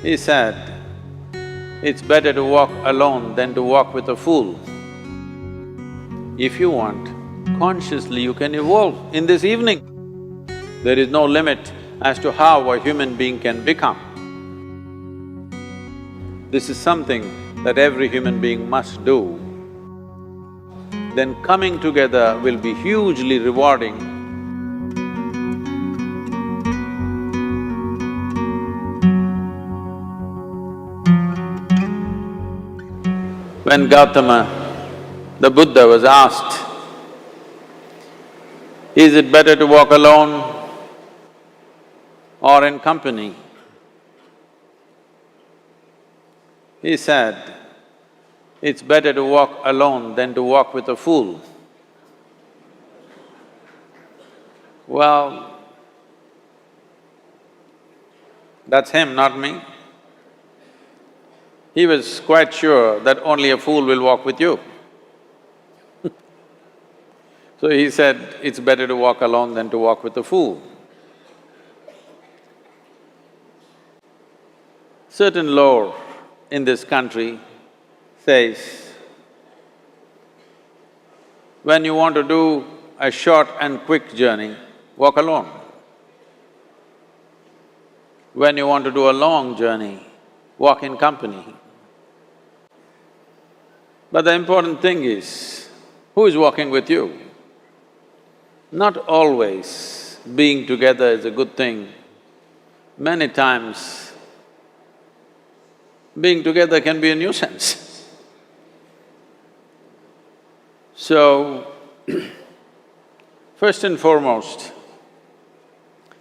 He said, it's better to walk alone than to walk with a fool. If you want, consciously you can evolve in this evening. There is no limit as to how a human being can become. This is something that every human being must do. Then coming together will be hugely rewarding. When Gautama, the Buddha, was asked, is it better to walk alone or in company? He said, it's better to walk alone than to walk with a fool. Well, that's him, not me. He was quite sure that only a fool will walk with you. So he said, it's better to walk alone than to walk with a fool. Certain lore in this country says, when you want to do a short and quick journey, walk alone. When you want to do a long journey, walk in company. But the important thing is, who is walking with you? Not always being together is a good thing. Many times, being together can be a nuisance. So, first and foremost,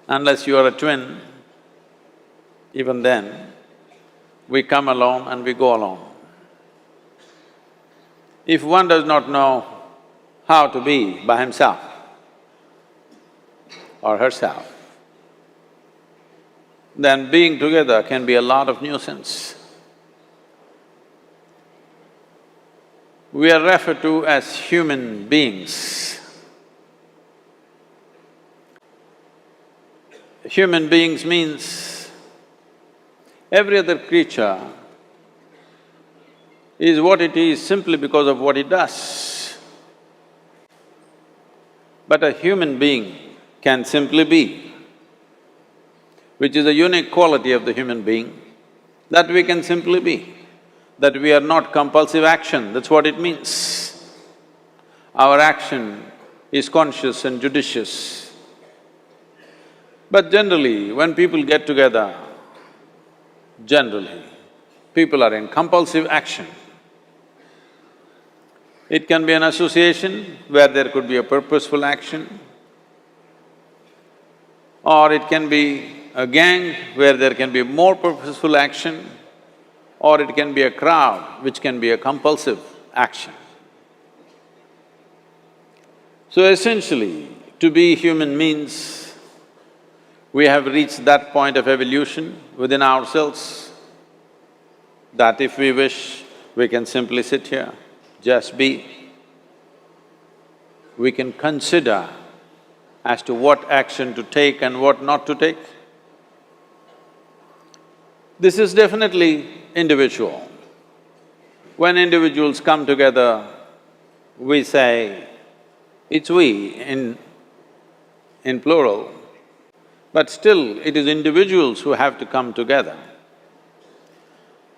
unless you are a twin, even then, we come alone and we go alone. If one does not know how to be by himself or herself, then being together can be a lot of nuisance. We are referred to as human beings. Human beings means every other creature is what it is simply because of what it does. But a human being can simply be, which is a unique quality of the human being, that we can simply be, that we are not compulsive action, that's what it means. Our action is conscious and judicious. But generally, when people get together, generally, people are in compulsive action. It can be an association where there could be a purposeful action, or it can be a gang where there can be more purposeful action, or it can be a crowd which can be a compulsive action. So essentially, to be human means we have reached that point of evolution within ourselves that if we wish, we can simply sit here, just be. We can consider as to what action to take and what not to take. This is definitely individual. When individuals come together, we say, it's we in plural, but still it is individuals who have to come together.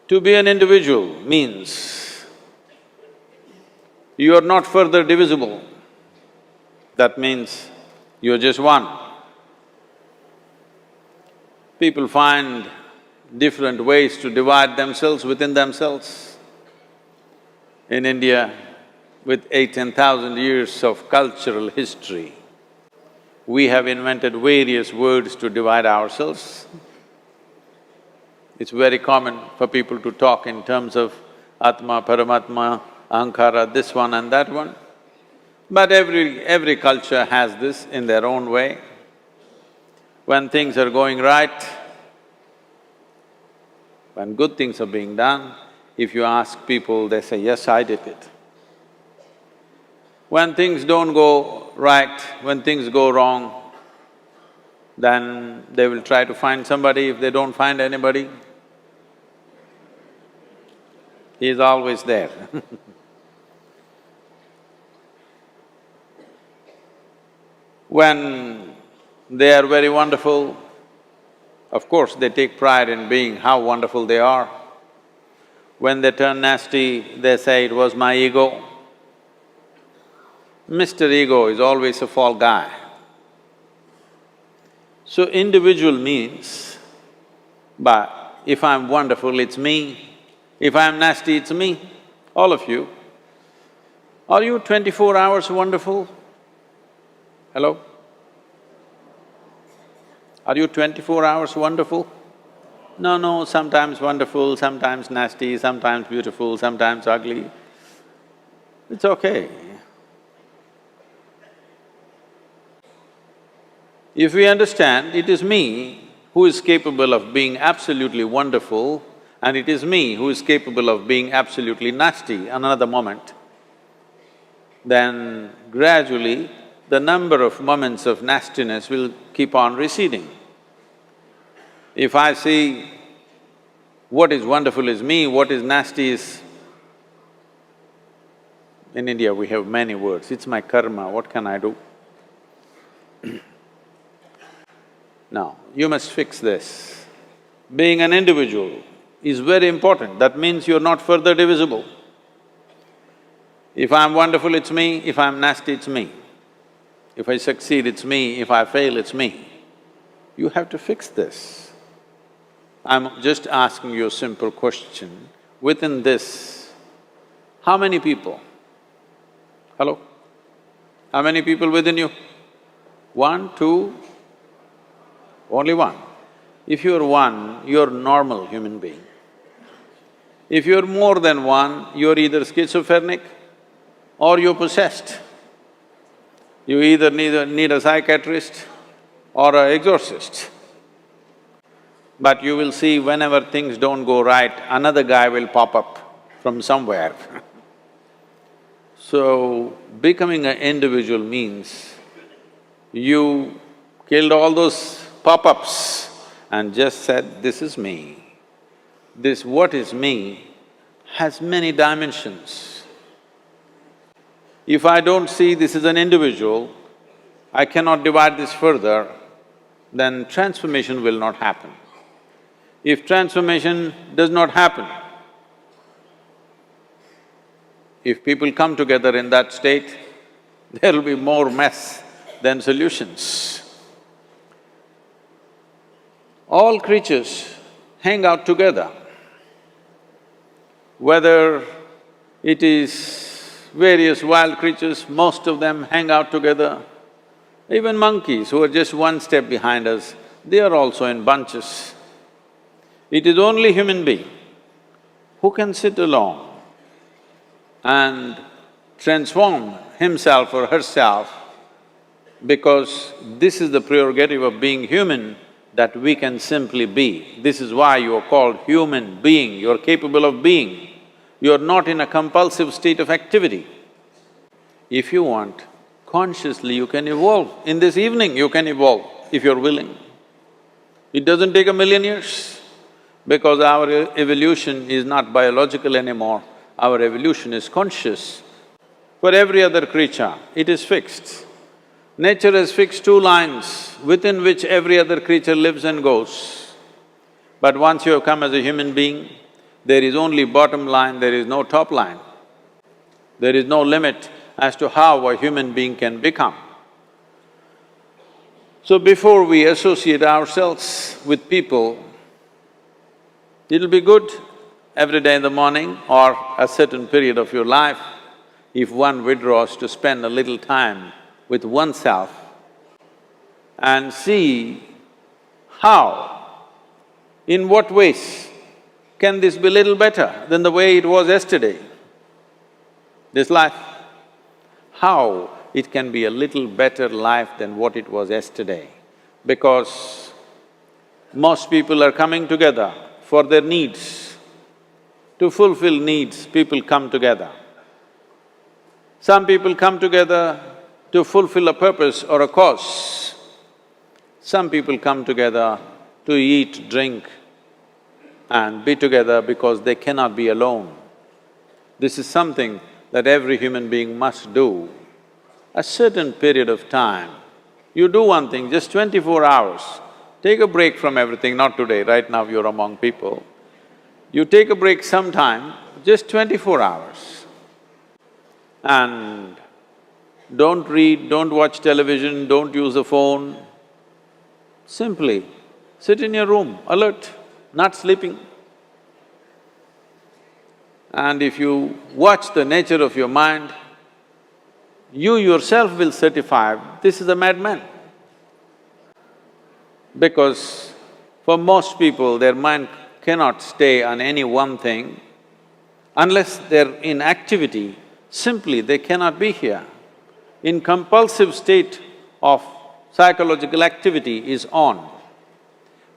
To be an individual means you are not further divisible. That means you're just one. People find different ways to divide themselves within themselves. In India, with 8,000–10,000 years of cultural history, we have invented various words to divide ourselves. It's very common for people to talk in terms of Atma, Paramatma, Ahankara, this one and that one. But every culture has this in their own way. When things are going right, when good things are being done, if you ask people, they say, yes, I did it. When things don't go right, when things go wrong, then they will try to find somebody. If they don't find anybody, He is always there. When they are very wonderful, of course they take pride in being how wonderful they are. When they turn nasty, they say, "It was my ego." Mr. Ego is always a fall guy. So individual means, but if I'm wonderful, it's me. If I'm nasty, it's me. All of you. Are you 24 hours wonderful? Hello? Are you 24 hours wonderful? No, sometimes wonderful, sometimes nasty, sometimes beautiful, sometimes ugly. It's okay. If we understand it is me who is capable of being absolutely wonderful and it is me who is capable of being absolutely nasty another moment, then gradually the number of moments of nastiness will keep on receding. If I see what is wonderful is me, what is nasty is… In India we have many words, it's my karma, what can I do? Now, you must fix this. Being an individual is very important, that means you're not further divisible. If I'm wonderful, it's me, if I'm nasty, it's me. If I succeed, it's me, if I fail, it's me. You have to fix this. I'm just asking you a simple question. Within this, how many people? Hello? How many people within you? One, two? Only one. If you're one, you're normal human being. If you're more than one, you're either schizophrenic or you're possessed. You either need a psychiatrist or an exorcist. But you will see whenever things don't go right, another guy will pop up from somewhere. So, becoming an individual means you killed all those pop-ups and just said, "This is me." This what is me has many dimensions. If I don't see this is an individual, I cannot divide this further, then transformation will not happen. If transformation does not happen, if people come together in that state, there will be more mess than solutions. All creatures hang out together. Whether it is various wild creatures, most of them hang out together. Even monkeys who are just one step behind us, they are also in bunches. It is only human being who can sit alone and transform himself or herself, because this is the prerogative of being human, that we can simply be. This is why you are called human being, you're capable of being. You're not in a compulsive state of activity. If you want, consciously you can evolve. In this evening you can evolve, if you're willing. It doesn't take 1,000,000 years, because our evolution is not biological anymore, our evolution is conscious. For every other creature, it is fixed. Nature has fixed two lines within which every other creature lives and goes. But once you have come as a human being, there is only bottom line, there is no top line. There is no limit as to how a human being can become. So before we associate ourselves with people, it'll be good every day in the morning or a certain period of your life, if one withdraws to spend a little time with oneself and see how, in what ways can this be little better than the way it was yesterday, this life? How it can be a little better life than what it was yesterday? Because most people are coming together for their needs. To fulfill needs, people come together. Some people come together to fulfill a purpose or a cause. Some people come together to eat, drink and be together because they cannot be alone. This is something that every human being must do. A certain period of time, you do one thing, just 24 hours, take a break from everything, not today, right now you're among people. You take a break sometime, just 24 hours. And don't read, don't watch television, don't use the phone. Simply sit in your room, alert, not sleeping. And if you watch the nature of your mind, you yourself will certify, this is a madman. Because for most people, their mind cannot stay on any one thing. Unless they're in activity, simply they cannot be here. In compulsive state of psychological activity is on.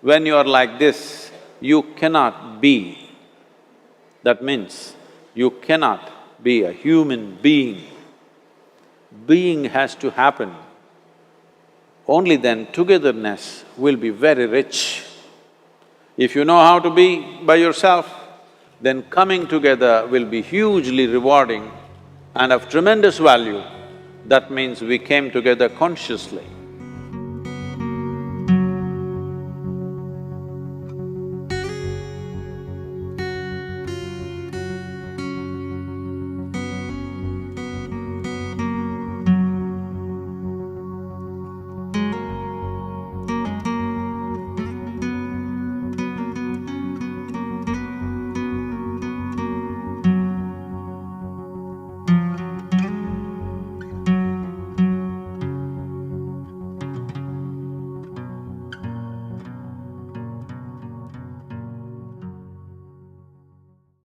When you are like this, you cannot be. That means you cannot be a human being. Being has to happen. Only then togetherness will be very rich. If you know how to be by yourself, then coming together will be hugely rewarding and of tremendous value. That means we came together consciously.